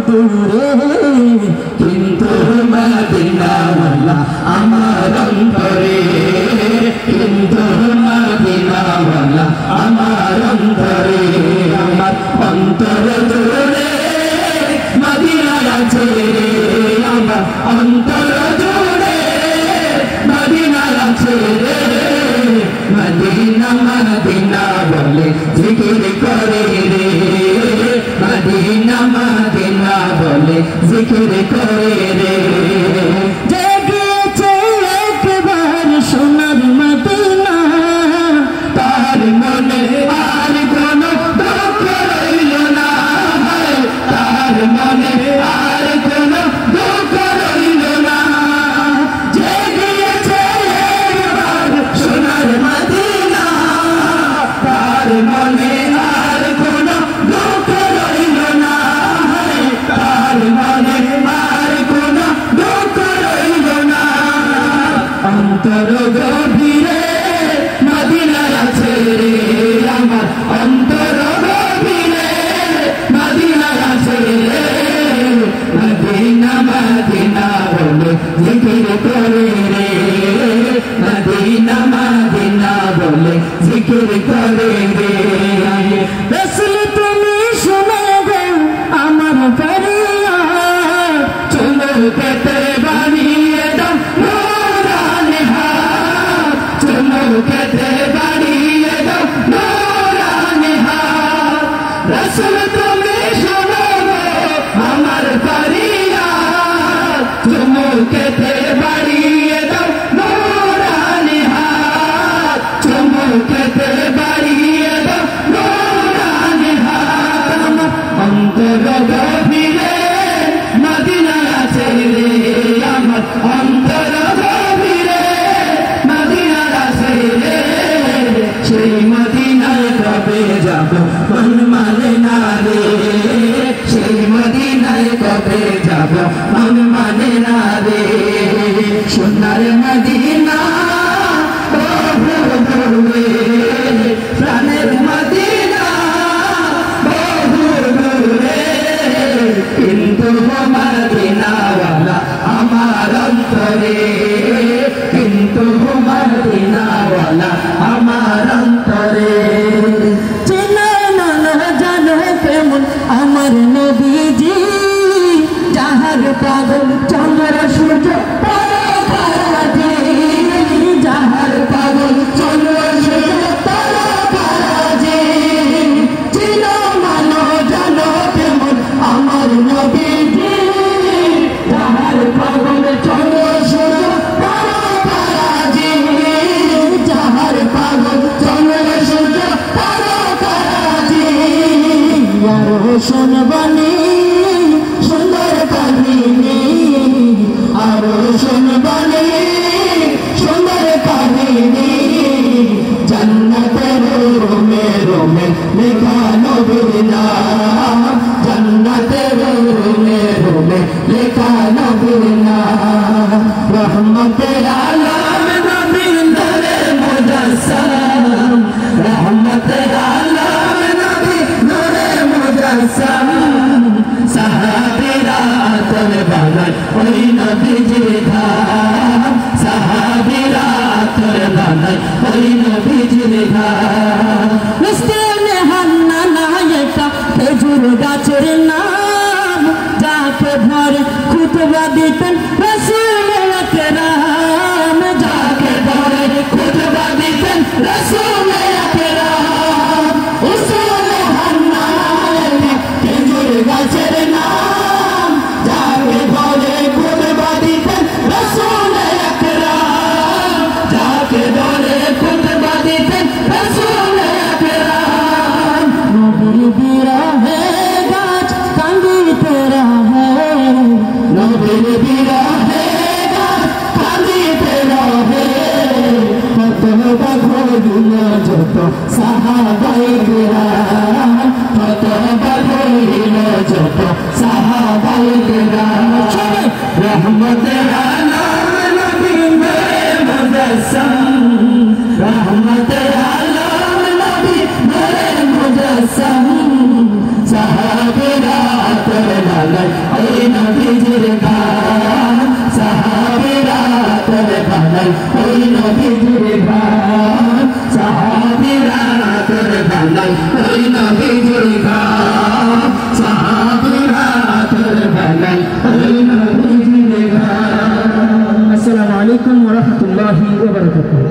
দূরে কিন্তু মদিনাওয়ালা আমার অন্তরে কিন্তু মদিনাওয়ালা আমার অন্তরে আমার অন্তর জুড়ে মদিনা আছে আমার অন্তর জুড়ে মদিনা আছে মদিনা মদিনা বলে জিকির করে রে মদিনা মদিনা বলে জিকির করে রে জেগেছে একবার সোনার মদিনা তার মনে আর কোনো দুঃখ রইল না তার মনে আর কোনো দুঃখ রইল না জেগেছে একবার সোনার মদিনা তার মনে আর কোনো দুঃখ রইল না তার মনে আর কোনো দুঃখ রইল না অন্তর গভীরে মদিনা আছে রে আমার অন্তর গভীরে মদিনা আছে রে মদিনা মদিনা বলে জিকির করে রে মদিনা মদিনা বলে জিকির করে রে রাসূল তুমি শুনে গো আমার ফরিয়াদ চলো পেতে বাড়িয়ে দাও নূরানি হাত চলো পেতে বাড়িয়ে দাও নূরানি হাত রাসূল তুমি শুনে গো আমার ফরিয়াদ চলো পেতে বাড়িয়ে দাও নূরানি হাত চলো পেতে বাড়িয়ে দাও নূরানি হাত আমার অন্তর গভীরে মদিনা আছে রে আমার অন্তর গভীরে মদিনা আছে রে সেই মদিনায় কবে যাব মন মানে না রে সেই মদিনায় কবে যাব মন মানে না রে সোনার মদিনা বহু দূরে প্রাণের মদিনা বহু দূরে কিন্তু মদিনাওয়ালা আমার অন্তরে কিন্তু মদিনাওয়ালা আমার অন্তরে চেনা না জানো কেমন আমার নবীজি যাহার পাগল চন্দ্র সূর্য তারাকারাজি যাহার পাগল চন্দ্র সূর্য তারাকারাজি চেনা মানো জানো কেমন আমার নবীজি যাহার পাগল চন্দ্র সূর্য তারাকারাজি যাহার পাগল চন্দ্র সূর্য তারাকারাজি আরো শুনবানি সুন্দর কাহিনী আরো শুনবানি সুন্দর কাহিনী জান্নাতের রোমে রোমে লেখা নবীর নাম জান্নাতের রোমে রোমে লেখা নবীর নাম রহমতের আলম নবী নূরে মুজাসসাম রহমতের আলম নবী নূরে মুজাসসাম সাহাবীরা তোর বাগান ওই নবীজির ধাম সাহাবীরা তোর বাগান ওই নবীজির ধাম মিষ্টিনে হান্না নায়িকা খেজুর গাছের নাম যাকে ভরে খুতবা দিতেন রাসূল আকরাম যাকে ভরে খুতবা দিতেন রাসূল আকরাম উসুল হান্না নায়িকা খেজুর গাছের নাম যাকে ভরে খুতবা দিতেন রাসূল আকরাম যাকে ভরে খুতবা দিতেন রাসূল আকরাম নবীর বিরহে গাছ কান্দিতে রহে নবীর বিরহে গাছ কান্দিতে রহে কত বাঘইল যত সাহাবায়ে কেরাম কত বাঘইল যত সাহাবায়ে কেরাম রহমতের আলম নবী মুজাসসাম রহমতের আলম নবী নূরে মুজাসসাম সাহাবীরা তোর নবীজির ঘর সাহাবীরা তোরে বানাই ওই নবীজির ঘর সাহাবীরা তোরে বানাই ওই নবীজির ঘর সাহাবীরা তোরে বানাই ওই নবীজির ঘর। আসসালামু আলাইকুম ওয়া রাহমাতুল্লাহি ওয়া বারাকাতুহু।